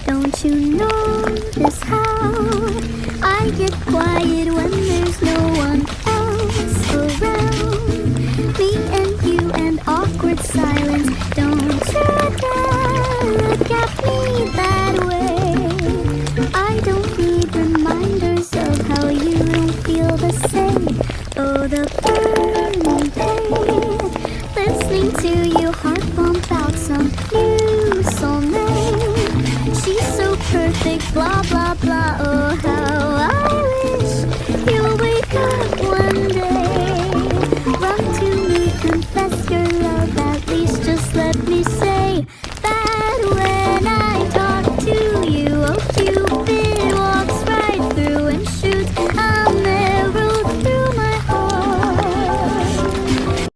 Don't you notice how I get quiet when there's no one else around? Me and you and awkward silence. Don't you dare look at me that way. I don't need reminders of how you don't feel the same. Oh, the burning pain, listening to you heart pump out some new soulmate. She's so perfect, blah blah.